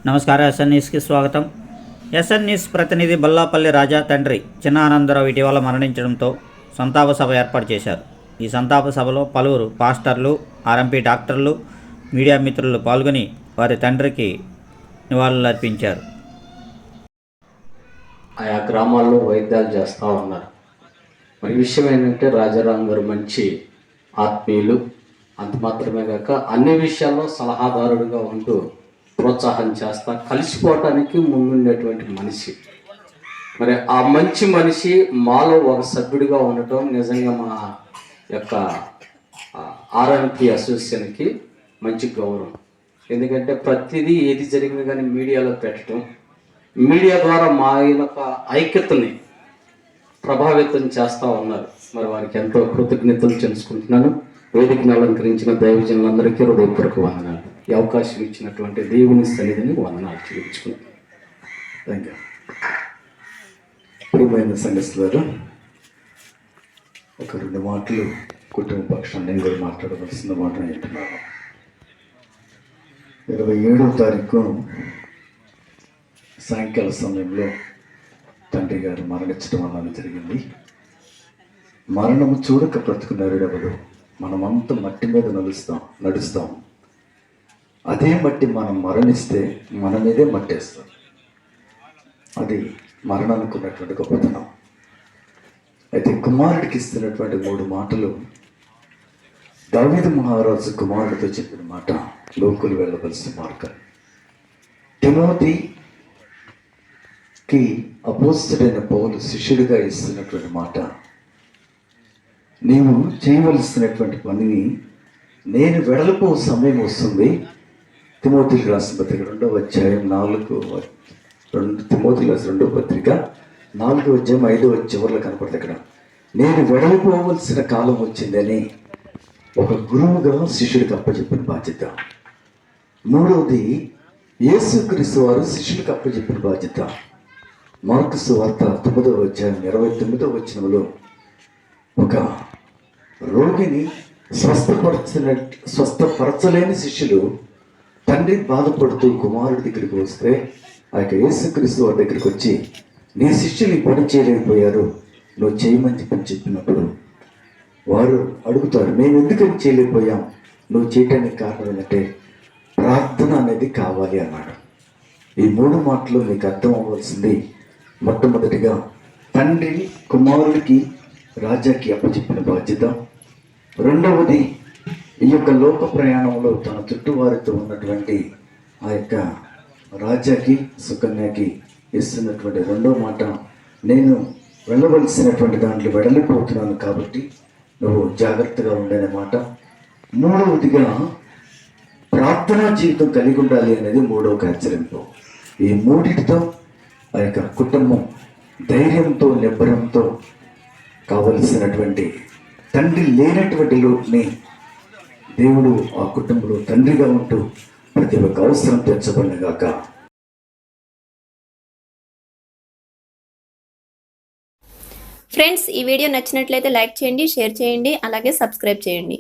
నమస్కారం. ఎస్ఎన్ న్యూస్కి స్వాగతం. ఎస్ఎన్ న్యూస్ ప్రతినిధి బొల్లాపల్లి రాజా తండ్రి చిన్న ఆనందరావు ఇటీవల మరణించడంతో సంతాప సభ ఏర్పాటు చేశారు. ఈ సంతాప సభలో పలువురు పాస్టర్లు, ఆర్ఎంపీ డాక్టర్లు, మీడియా మిత్రులు పాల్గొని వారి తండ్రికి నివాళులర్పించారు. ఆయా గ్రామాల్లో వైద్యాలు చేస్తూ ఉన్నారు. మరి విషయం ఏంటంటే రాజారాం గారు మంచి ఆత్మీయులు, అంత మాత్రమే కాక అన్ని విషయాల్లో సలహాదారుడుగా ఉంటూ ప్రోత్సాహం చేస్తా కలిసిపోవటానికి ముందుండేటువంటి మనిషి. మరి ఆ మంచి మనిషి మాలో ఒక సభ్యుడిగా ఉండటం నిజంగా మా యొక్క ఆర్ఎంపీ అసోసియేషన్కి మంచి గౌరవం. ఎందుకంటే ప్రతిదీ ఏది జరిగినా కానీ మీడియాలో పెట్టడం, మీడియా ద్వారా మా యొక్క ఐక్యతని ప్రభావితం చేస్తూ ఉన్నారు. మరి వారికి ఎంతో కృతజ్ఞతలు తెలుసుకుంటున్నాను. వేదికను అలంకరించిన దైవజనులందరికీ హృదయపూర్వక వందనాలు. ఈ అవకాశం ఇచ్చినటువంటి దేవుని సన్నిధిని వందనాలు చూపించుకున్నాను. Thank you. ప్రియమైన సంఘస్థులారా, ఒక 2 మాటలు కుటుంబ పక్షాన్ని నేను కూడా మాట్లాడవలసిన మాట అంటున్నాను. 27వ తారీఖు సాయంకాల సమయంలో తండ్రి గారు మరణించడం వల్ల జరిగింది. మరణము చూడక బ్రతుకున్నాడు. మనమంతా మట్టి మీద నడుస్తాం. అదే మట్టి మనం మరణిస్తే మన మీదే మట్టేస్తాం. అది మరణానికి ఉన్నటువంటి గొప్పతనం. అయితే కుమారుడికి ఇస్తున్నటువంటి 3 మాటలు దావీదు మహారాజు కుమారుడితో చెప్పిన మాట, లోకులు వెళ్ళవలసిన మార్గం. తిమోతికి అపోస్తలుడైన పౌలు శిష్యుడిగా ఇస్తున్నటువంటి మాట, నీవు చేయవలసినటువంటి పనిని నేను వెడలిపో సమయం వస్తుంది. తిమోతికి రాసిన పత్రిక 2వ అధ్యాయం 4 తిమోతికి రాసిన 2వ పత్రిక 4వ అధ్యాయం 5వ చివరిలో కనపడుతుంది. అక్కడ నేను వెడలిపోవలసిన కాలం వచ్చిందని ఒక గురువుగా శిష్యుడికి అప్పచెప్పిన బాధ్యత. 3వది యేసుక్రీస్తు వారు శిష్యుడికి అప్పచెప్పిన బాధ్యత. మార్కు సువార్త 9వ అధ్యాయం 29వ వచనంలో ఒక రోగిని స్వస్థపరచలేని శిష్యులు తండ్రి బాధపడుతూ కుమారుడి దగ్గరికి వస్తే ఆ యొక్క యేసుక్రీస్తు వారి దగ్గరికి వచ్చి, నీ శిష్యులు పని చేయలేకపోయారు, నువ్వు చేయమని చెప్పినప్పుడు వారు అడుగుతారు, మేము ఎందుకని చేయలేకపోయాం, నువ్వు చేయటానికి కారణం ఏంటంటే ప్రార్థన అనేది కావాలి అన్నాడు. ఈ 3 మాటలు మీకు అర్థం అవ్వాల్సింది. మొట్టమొదటిగా తండ్రి కుమారుడికి రాజాకి అప్పచెప్పిన బాధ్యత. 2వది ఈ యొక్క లోక ప్రయాణంలో తన చుట్టూ వారితో ఉన్నటువంటి ఆ యొక్క రాజాకి సుకన్యకి ఇస్తున్నటువంటి 2వ మాట, నేను వెళ్ళవలసినటువంటి దాంట్లో వెడలిపోతున్నాను కాబట్టి నువ్వు జాగ్రత్తగా ఉండనే మాట. 3వదిగా ప్రార్థనా జీవితం కలిగి ఉండాలి అనేది 3వ హెచ్చరింపు. ఈ 3టితో ఆ యొక్క కుటుంబం ధైర్యంతో నిబ్బరంతో కావలసినటువంటి తండ్రి లేనటువంటి లోటుని దేవుడు ఆ కుటుంబంలో తండ్రిగా ఉంటూ ప్రతి ఒక్క అవసరం తెచ్చబడినగాక. ఫ్రెండ్స్, ఈ వీడియో నచ్చినట్లయితే లైక్ చేయండి, షేర్ చేయండి, అలాగే సబ్స్క్రైబ్ చేయండి.